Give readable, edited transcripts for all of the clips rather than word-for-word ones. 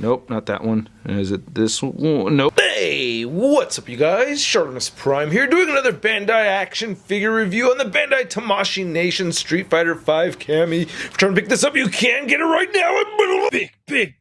Nope, not that one. Is it this one? Nope. Hey, what's up, you guys? ShartimusPrime here, doing another Bandai action figure review on the Bandai Tamashii Nation Street Fighter V Cammy. If you're trying to pick this up, you can get it right now. Big.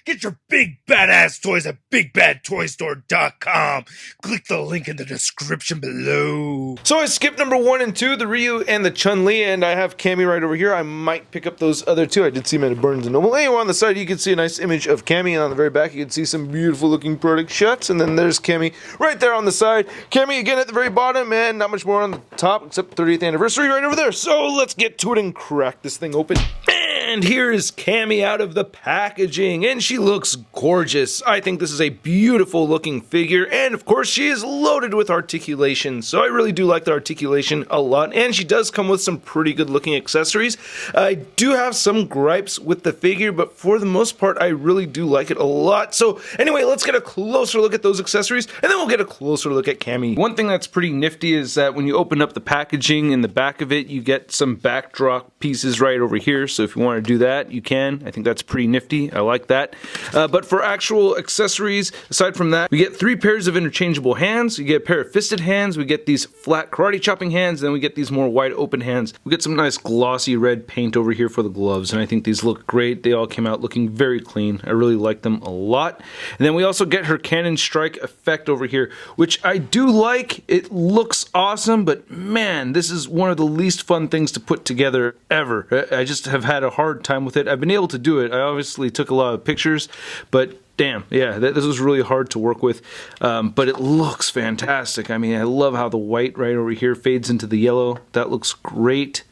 Get your big badass toys at BigBadToyStore.com. Click the link in the description below. So I skipped number 1 and 2, the Ryu and the Chun-Li, and I have Cammy right over here. I might pick up those other two. I did see them at Barnes & Noble. Anyway, on the side you can see a nice image of Cammy, and on the very back you can see some beautiful looking product shots, and then there's Cammy right there on the side. Cammy again at the very bottom, and not much more on the top except 30th anniversary right over there. So let's get to it and crack this thing open. And here is Cammy out of the packaging, and she looks gorgeous. I think this is a beautiful looking figure, and of course she is loaded with articulation, so I really do like the articulation a lot, and she does come with some pretty good looking accessories. I do have some gripes with the figure, but for the most part I really do like it a lot. So anyway, let's get a closer look at those accessories, and then we'll get a closer look at Cammy. One thing that's pretty nifty is that when you open up the packaging, in the back of it you get some backdrop pieces right over here, so if you want to do that, you can. I think that's pretty nifty. I like that. But for actual accessories, aside from that, we get 3 pairs of interchangeable hands. You get a pair of fisted hands. We get these flat karate chopping hands. And then we get these more wide open hands. We get some nice glossy red paint over here for the gloves, and I think these look great. They all came out looking very clean. I really like them a lot. And then we also get her cannon strike effect over here, which I do like. It looks awesome, but man, this is one of the least fun things to put together ever. I just have had a hard time with it. I've been able to do it. I obviously took a lot of pictures, but damn, yeah, this was really hard to work with, but it looks fantastic. I mean, I love how the white right over here fades into the yellow. That looks great.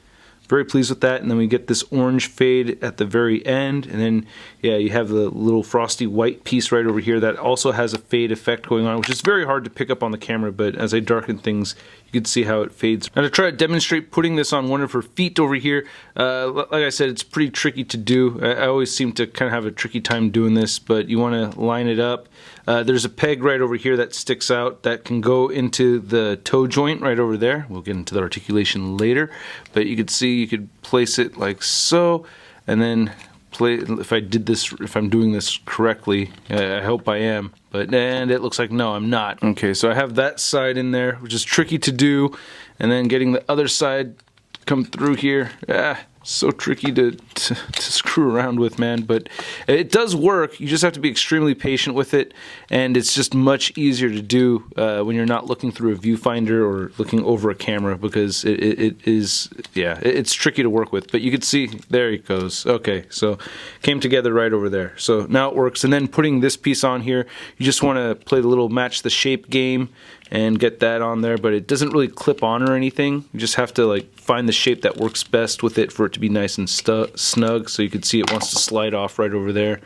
Very pleased with that. And then we get this orange fade at the very end, and then yeah, you have the little frosty white piece right over here that also has a fade effect going on, which is very hard to pick up on the camera, but as I darken things you can see how it fades. Now to try to demonstrate putting this on one of her feet over here, like I said, it's pretty tricky to do. I always seem to kind of have a tricky time doing this, but you want to line it up. There's a peg right over here that sticks out that can go into the toe joint right over there. We'll get into the articulation later, but you could see you could place it like so, and then if I'm doing this correctly, I hope I am, and it looks like no, I'm not. Okay, so I have that side in there, which is tricky to do, and then getting the other side come through here, so tricky to screw around with, man, but it does work. You just have to be extremely patient with it, and it's just much easier to do when you're not looking through a viewfinder or looking over a camera, because it's tricky to work with. But you can see, there it goes. Okay, so came together right over there. So now it works. And then putting this piece on here, you just want to play the little match the shape game and get that on there, but it doesn't really clip on or anything. You just have to like find the shape that works best with it for it to be nice and snug. So you can see it wants to slide off right over there,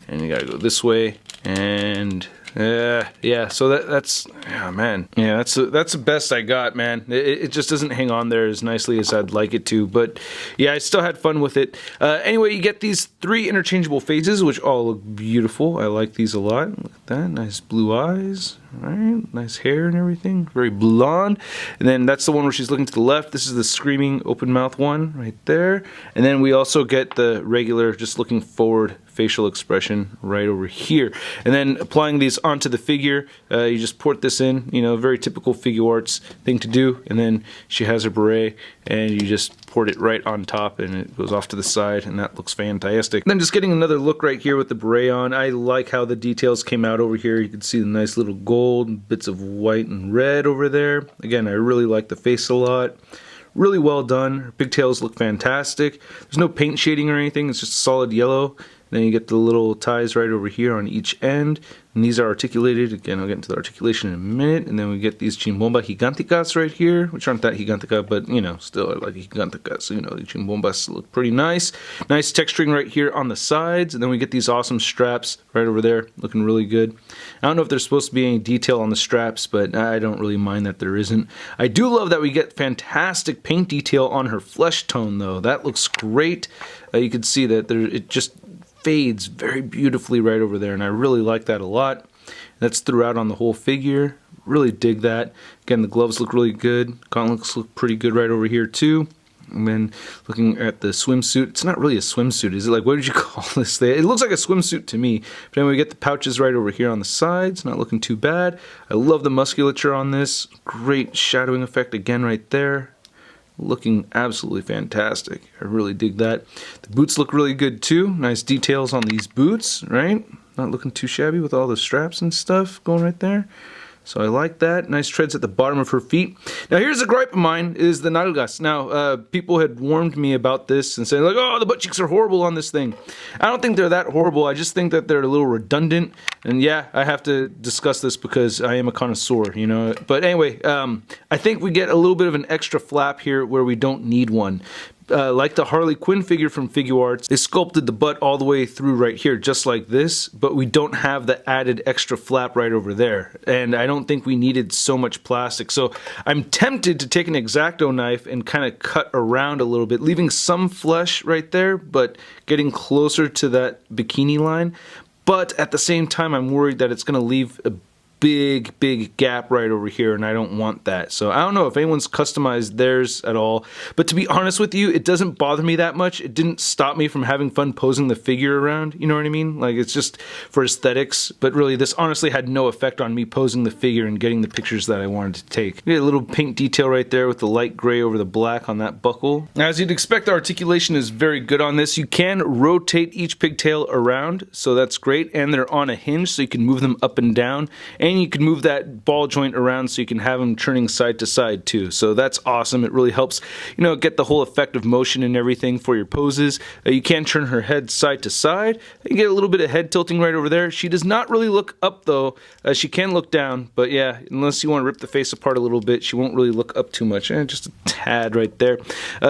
and you gotta go this way, and yeah, so that's man, yeah, that's the best I got, man. It just doesn't hang on there as nicely as I'd like it to, but yeah, I still had fun with it. Anyway, you get these 3 interchangeable faces, which all look beautiful. I like these a lot. Look at that, nice blue eyes. Right, nice hair and everything, very blonde. And then that's the one where she's looking to the left. This is the screaming open mouth one right there. And then we also get the regular just looking forward facial expression right over here. And then applying these onto the figure, you just port this in, you know, very typical Figuarts thing to do. And then she has her beret, and you just port it right on top, and it goes off to the side, and that looks fantastic. And then just getting another look right here with the beret on. I like how the details came out over here. You can see the nice little gold, bits of white and red over there. Again, I really like the face a lot. Really well done. Her pigtails look fantastic. There's no paint shading or anything. It's just solid yellow. Then you get the little ties right over here on each end, and these are articulated. Again, I'll get into the articulation in a minute. And then we get these chimbomba giganticas right here, which aren't that gigantica, but you know, still I like giganticas. So you know, the chimbombas look pretty nice. Nice texturing right here on the sides, and then we get these awesome straps right over there, looking really good. I don't know if there's supposed to be any detail on the straps, but I don't really mind that there isn't. I do love that we get fantastic paint detail on her flesh tone, though. That looks great. You can see that it just fades very beautifully right over there, and I really like that a lot. That's throughout on the whole figure. Really dig that. Again, the gloves look really good. Gauntlets look pretty good right over here too. And then looking at the swimsuit, it's not really a swimsuit, is it? Like, what did you call this thing? It looks like a swimsuit to me. But anyway, we get the pouches right over here on the sides, not looking too bad. I love the musculature on this. Great shadowing effect again right there. Looking absolutely fantastic. I really dig that. The boots look really good too. Nice details on these boots, right? Not looking too shabby with all the straps and stuff going right there. So I like that. Nice treads at the bottom of her feet. Now here's a gripe of mine, is the nalgas. Now, people had warned me about this and saying like, oh, the butt cheeks are horrible on this thing. I don't think they're that horrible. I just think that they're a little redundant. And yeah, I have to discuss this because I am a connoisseur, you know. But anyway, I think we get a little bit of an extra flap here where we don't need one. Like the Harley Quinn figure from Figuarts, they sculpted the butt all the way through right here, just like this, but we don't have the added extra flap right over there. And I don't think we needed so much plastic. So I'm tempted to take an X-Acto knife and kind of cut around a little bit, leaving some flesh right there, but getting closer to that bikini line. But at the same time, I'm worried that it's going to leave a big gap right over here, and I don't want that. So I don't know if anyone's customized theirs at all, but to be honest with you, it doesn't bother me that much. It didn't stop me from having fun posing the figure around, you know what I mean? Like, it's just for aesthetics, but really this honestly had no effect on me posing the figure and getting the pictures that I wanted to take. You get a little paint detail right there with the light gray over the black on that buckle. Now, as you'd expect, the articulation is very good on this. You can rotate each pigtail around, so that's great, and they're on a hinge, so you can move them up and down, and you can move that ball joint around so you can have them turning side to side too. So that's awesome. It really helps, you know, get the whole effect of motion and everything for your poses. You can turn her head side to side. You get a little bit of head tilting right over there. She does not really look up though. She can look down, but yeah, unless you want to rip the face apart a little bit, she won't really look up too much. Just a tad right there.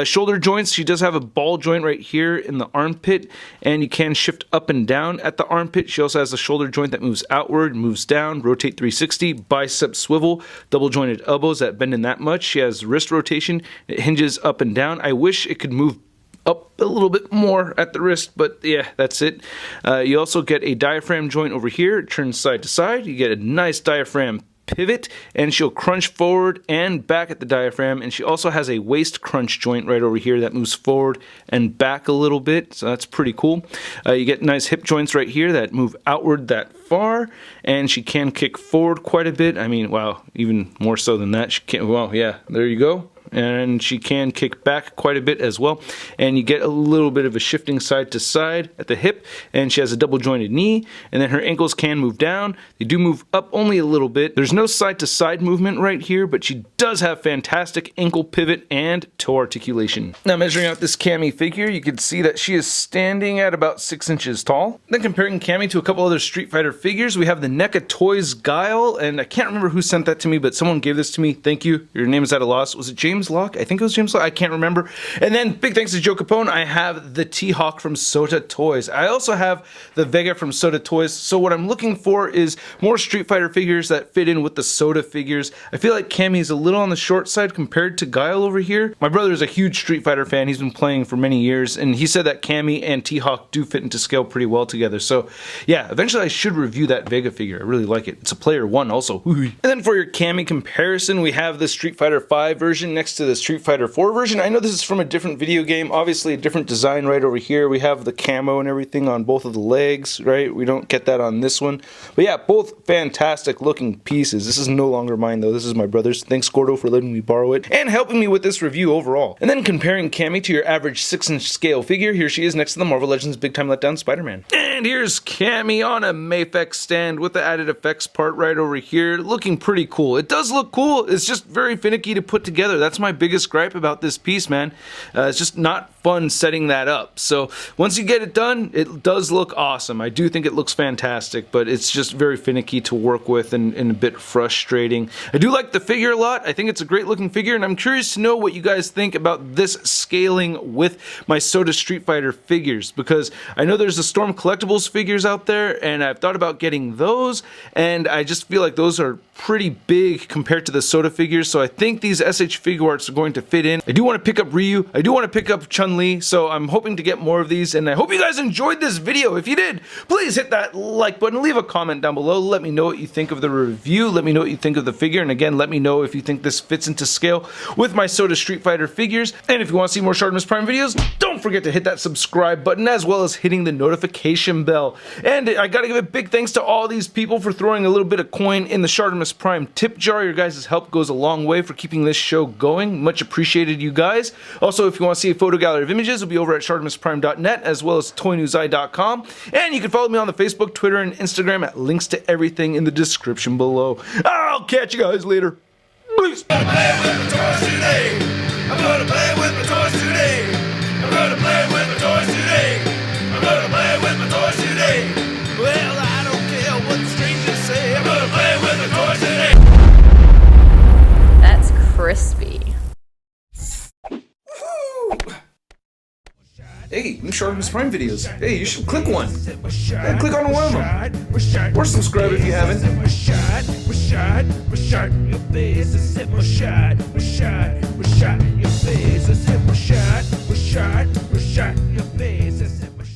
Shoulder joints, she does have a ball joint right here in the armpit, and you can shift up and down at the armpit. She also has a shoulder joint that moves outward, moves down, rotate 360, bicep swivel, double jointed elbows that bend in that much. She has wrist rotation. It hinges up and down. I wish it could move up a little bit more at the wrist, but yeah, that's it. You also get a diaphragm joint over here. It turns side to side. You get a nice diaphragm pivot, and she'll crunch forward and back at the diaphragm, and she also has a waist crunch joint right over here that moves forward and back a little bit, so that's pretty cool. You get nice hip joints right here that move outward that far, and she can kick forward quite a bit. I mean, wow, even more so than that. She can, well, yeah, there you go. And she can kick back quite a bit as well, and you get a little bit of a shifting side to side at the hip, and she has a double jointed knee, and then her ankles can move down. They do move up only a little bit. There's no side to side movement right here, but she does have fantastic ankle pivot and toe articulation. Now, measuring out this Cammy figure, you can see that she is standing at about 6 inches tall. Then comparing Cammy to a couple other Street Fighter figures, we have the NECA Toys Guile, and I can't remember who sent that to me, but someone gave this to me. Thank you. Your name is at a loss. Was it James Locke? I think it was James Locke. I can't remember. And then big thanks to Joe Capone, I have the T-Hawk from Sota Toys. I also have the Vega from Sota Toys. So what I'm looking for is more Street Fighter figures that fit in with the Sota figures. I feel like Cammy is a little on the short side compared to Guile over here. My brother is a huge Street Fighter fan. He's been playing for many years, and he said that Cammy and T-Hawk do fit into scale pretty well together. So yeah, eventually I should review that Vega figure. I really like it. It's a player one also. And then for your Cammy comparison, we have the Street Fighter 5 version next to the Street Fighter 4 version. I know this is from a different video game, obviously a different design right over here. We have the camo and everything on both of the legs, right? We don't get that on this one. But yeah, both fantastic looking pieces. This is no longer mine though. This is my brother's. Thanks Gordo for letting me borrow it and helping me with this review overall. And then comparing Cammy to your average 6-inch scale figure, here she is next to the Marvel Legends Big Time Letdown Spider-Man. And here's Cammy on a Mafex stand with the added effects part right over here, looking pretty cool. It does look cool. It's just very finicky to put together. That's my biggest gripe about this piece, man. It's just not fun setting that up. So once you get it done, it does look awesome. I do think it looks fantastic, but it's just very finicky to work with and a bit frustrating. I do like the figure a lot. I think it's a great looking figure, and I'm curious to know what you guys think about this scaling with my Sota Street Fighter figures, because I know there's the Storm Collectibles figures out there, and I've thought about getting those, and I just feel like those are pretty big compared to the Sota figures, so I think these SH Figuarts Figuarts are going to fit in. I do want to pick up Ryu. I do want to pick up Chun-Li, so I'm hoping to get more of these, and I hope you guys enjoyed this video. If you did, please hit that like button, leave a comment down below, let me know what you think of the review, let me know what you think of the figure, and again, let me know if you think this fits into scale with my Soda Street Fighter figures. And if you want to see more ShartimusPrime videos, don't forget to hit that subscribe button, as well as hitting the notification bell. And I gotta give a big thanks to all these people for throwing a little bit of coin in the ShartimusPrime tip jar. Your guys' help goes a long way for keeping this show going. Much appreciated, you guys. Also, if you want to see a photo gallery of images, it'll be over at ShartimusPrime.net, as well as ToyNewsEye.com. And you can follow me on the Facebook, Twitter, and Instagram at links to everything in the description below. I'll catch you guys later. Peace. I'm gonna play with my toys today. I'm gonna play with my toys today. I'm gonna play with my toys today. I'm gonna play with my toys today. Well, I don't care what the strangers say. I'm gonna play with my toys today. That's crispy. Hey, new ShartimusPrime videos. Hey, you should click one. Yeah, click on one of them. Or subscribe if you haven't. Your face is in my shot. Your face is in